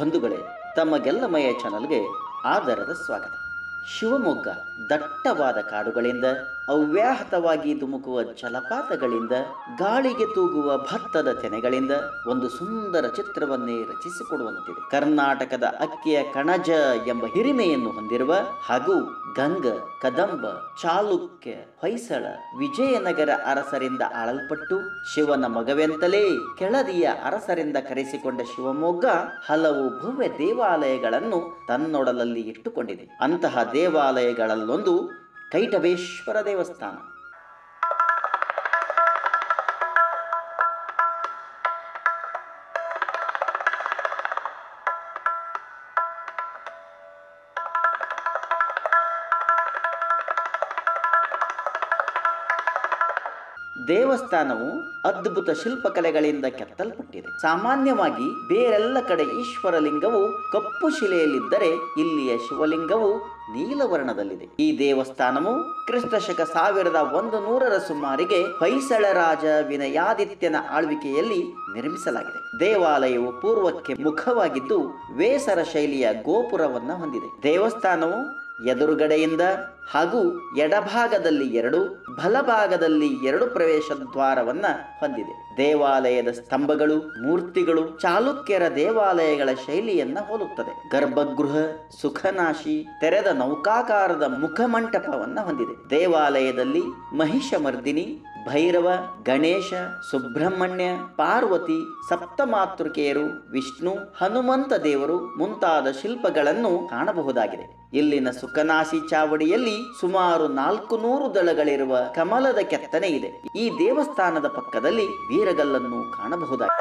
ಬಂಧುಗಳೇ, ತಮ್ಮ ಗೆಲ್ಲಮಯ ಚಾನಲ್ಗೆ ಆದರದ ಸ್ವಾಗತ. ಶಿವಮೊಗ್ಗ ದಟ್ಟವಾದ ಕಾಡುಗಳಿಂದ, ಅವ್ಯಾಹತವಾಗಿ ಧುಮುಕುವ ಜಲಪಾತಗಳಿಂದ, ಗಾಳಿಗೆ ತೂಗುವ ಭತ್ತದ ತೆನೆಗಳಿಂದ ಒಂದು ಸುಂದರ ಚಿತ್ರವನ್ನೇ ರಚಿಸಿಕೊಡುವಂತಿದೆ. ಕರ್ನಾಟಕದ ಅಕ್ಕಿಯ ಕಣಜ ಎಂಬ ಹಿರಿಮೆಯನ್ನು ಹೊಂದಿರುವ ಹಾಗೂ ಗಂಗ, ಕದಂಬ, ಚಾಲುಕ್ಯ, ಹೊಯ್ಸಳ, ವಿಜಯನಗರ ಅರಸರಿಂದ ಆಳಲ್ಪಟ್ಟು ಶಿವನ ಮಗವೆಂತಲೇ ಕೆಳದಿಯ ಅರಸರಿಂದ ಕರೆಸಿಕೊಂಡ ಶಿವಮೊಗ್ಗ ಹಲವು ಭವ್ಯ ದೇವಾಲಯಗಳನ್ನು ತನ್ನೊಡಲಲ್ಲಿ ಇಟ್ಟುಕೊಂಡಿದೆ. ಅಂತಹ ದೇವಾಲಯಗಳಲ್ಲೊಂದು ಕೈಟಬೇಶ್ವರ ದೇವಸ್ಥಾನ. ದೇವಸ್ಥಾನವು ಅದ್ಭುತ ಶಿಲ್ಪಕಲೆಗಳಿಂದ ಕೆತ್ತಲ್ಪಟ್ಟಿದೆ. ಸಾಮಾನ್ಯವಾಗಿ ಬೇರೆಲ್ಲ ಕಡೆ ಈಶ್ವರಲಿಂಗವು ಕಪ್ಪು ಶಿಲೆಯಲ್ಲಿದ್ದರೆ ಇಲ್ಲಿಯ ಶಿವಲಿಂಗವು ನೀಲವರ್ಣದಲ್ಲಿದೆ. ಈ ದೇವಸ್ಥಾನವು ಕ್ರಿಸ್ತಶಕ 1100ರ ಸುಮಾರಿಗೆ ಹೊಯ್ಸಳ ರಾಜ ವಿನಯಾದಿತ್ಯನ ಆಳ್ವಿಕೆಯಲ್ಲಿ ನಿರ್ಮಿಸಲಾಗಿದೆ. ದೇವಾಲಯವು ಪೂರ್ವಕ್ಕೆ ಮುಖವಾಗಿದ್ದು ವೇಸರ ಶೈಲಿಯ ಗೋಪುರವನ್ನು ಹೊಂದಿದೆ. ದೇವಸ್ಥಾನವು ಎದುರುಗಡೆಯಿಂದ ಹಾಗೂ ಎಡಭಾಗದಲ್ಲಿ 2, ಬಲಭಾಗದಲ್ಲಿ 2 ಪ್ರವೇಶ ದ್ವಾರವನ್ನ ಹೊಂದಿದೆ. ದೇವಾಲಯದ ಸ್ತಂಭಗಳು, ಮೂರ್ತಿಗಳು ಚಾಲುಕ್ಯರ ದೇವಾಲಯಗಳ ಶೈಲಿಯನ್ನ ಹೋಲುತ್ತದೆ. ಗರ್ಭಗೃಹ, ಸುಖನಾಶಿ, ತೆರೆದ ನೌಕಾಕಾರದ ಮುಖಮಂಟಪವನ್ನ ಹೊಂದಿದೆ. ದೇವಾಲಯದಲ್ಲಿ ಮಹಿಷಮರ್ದಿನಿ, ಭೈರವ, ಗಣೇಶ, ಸುಬ್ರಹ್ಮಣ್ಯ, ಪಾರ್ವತಿ, ಸಪ್ತಮಾತೃಕೆಯರು, ವಿಷ್ಣು, ಹನುಮಂತ ದೇವರು ಮುಂತಾದ ಶಿಲ್ಪಗಳನ್ನು ಕಾಣಬಹುದಾಗಿದೆ. ಇಲ್ಲಿನ ಸುಖನಾಸಿ ಚಾವಡಿಯಲ್ಲಿ ಸುಮಾರು 400 ದಳಗಳಿರುವ ಕಮಲದ ಕೆತ್ತನೆ ಇದೆ. ಈ ದೇವಸ್ಥಾನದ ಪಕ್ಕದಲ್ಲಿ ವೀರಗಲ್ಲನ್ನು ಕಾಣಬಹುದಾಗಿದೆ.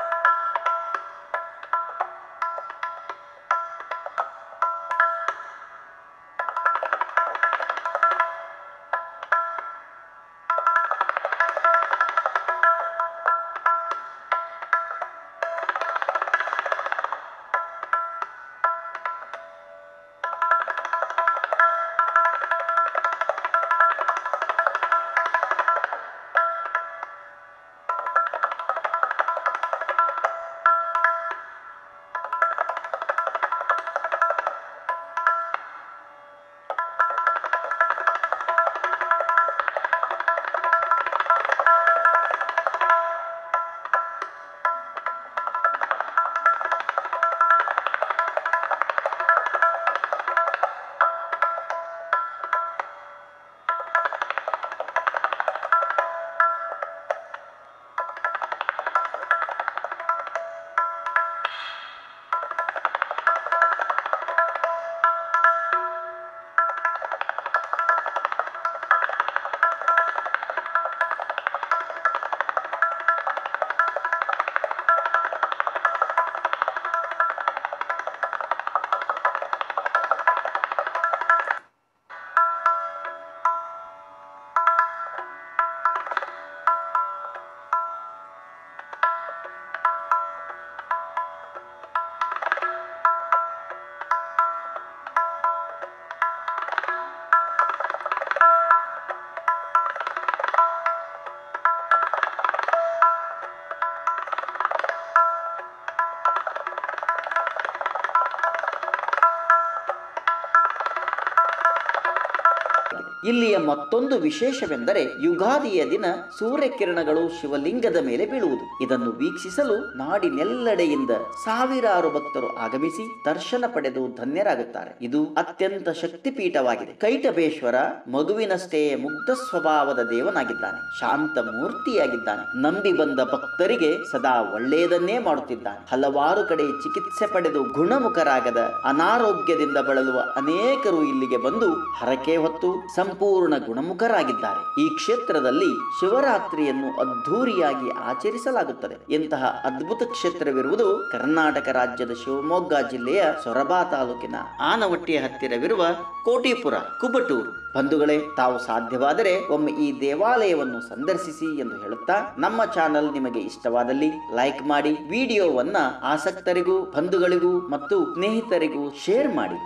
ಇಲ್ಲಿಯ ಮತ್ತೊಂದು ವಿಶೇಷವೆಂದರೆ ಯುಗಾದಿಯ ದಿನ ಸೂರ್ಯಕಿರಣಗಳು ಶಿವಲಿಂಗದ ಮೇಲೆ ಬೀಳುವುದು. ಇದನ್ನು ವೀಕ್ಷಿಸಲು ನಾಡಿನೆಲ್ಲೆಡೆಯಿಂದ ಸಾವಿರಾರು ಭಕ್ತರು ಆಗಮಿಸಿ ದರ್ಶನ ಪಡೆದು ಧನ್ಯರಾಗುತ್ತಾರೆ. ಇದು ಅತ್ಯಂತ ಶಕ್ತಿಪೀಠವಾಗಿದೆ. ಕೈಟಬೇಶ್ವರ ಮಗುವಿನಷ್ಟೇ ಮುಗ್ಧ ಸ್ವಭಾವದ ದೇವನಾಗಿದ್ದಾನೆ. ಶಾಂತ ಮೂರ್ತಿಯಾಗಿದ್ದಾನೆ. ನಂಬಿ ಬಂದ ಭಕ್ತರಿಗೆ ಸದಾ ಒಳ್ಳೆಯದನ್ನೇ ಮಾಡುತ್ತಿದ್ದಾನೆ. ಹಲವಾರು ಕಡೆ ಚಿಕಿತ್ಸೆ ಪಡೆದು ಗುಣಮುಖರಾಗದ, ಅನಾರೋಗ್ಯದಿಂದ ಬಳಲುವ ಅನೇಕರು ಇಲ್ಲಿಗೆ ಬಂದು ಹರಕೆ ಹೊತ್ತು ಸಂಪೂರ್ಣ ಗುಣಮುಖರಾಗಿದ್ದಾರೆ. ಈ ಕ್ಷೇತ್ರದಲ್ಲಿ ಶಿವರಾತ್ರಿಯನ್ನು ಅದ್ಧೂರಿಯಾಗಿ ಆಚರಿಸಲಾಗುತ್ತದೆ. ಇಂತಹ ಅದ್ಭುತ ಕ್ಷೇತ್ರವಿರುವುದು ಕರ್ನಾಟಕ ರಾಜ್ಯದ ಶಿವಮೊಗ್ಗ ಜಿಲ್ಲೆಯ ಸೊರಬ ತಾಲೂಕಿನ ಆನವಟ್ಟಿಯ ಹತ್ತಿರವಿರುವ ಕೋಟಿಪುರ, ಕುಬಟೂರು. ಬಂಧುಗಳೇ, ತಾವು ಸಾಧ್ಯವಾದರೆ ಒಮ್ಮೆ ಈ ದೇವಾಲಯವನ್ನು ಸಂದರ್ಶಿಸಿ ಎಂದು ಹೇಳುತ್ತಾ, ನಮ್ಮ ಚಾನಲ್ ನಿಮಗೆ ಇಷ್ಟವಾದಲ್ಲಿ ಲೈಕ್ ಮಾಡಿ, ವಿಡಿಯೋವನ್ನ ಆಸಕ್ತರಿಗೂ ಬಂಧುಗಳಿಗೂ ಮತ್ತು ಸ್ನೇಹಿತರಿಗೂ ಶೇರ್ ಮಾಡಿ.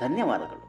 ಧನ್ಯವಾದಗಳು.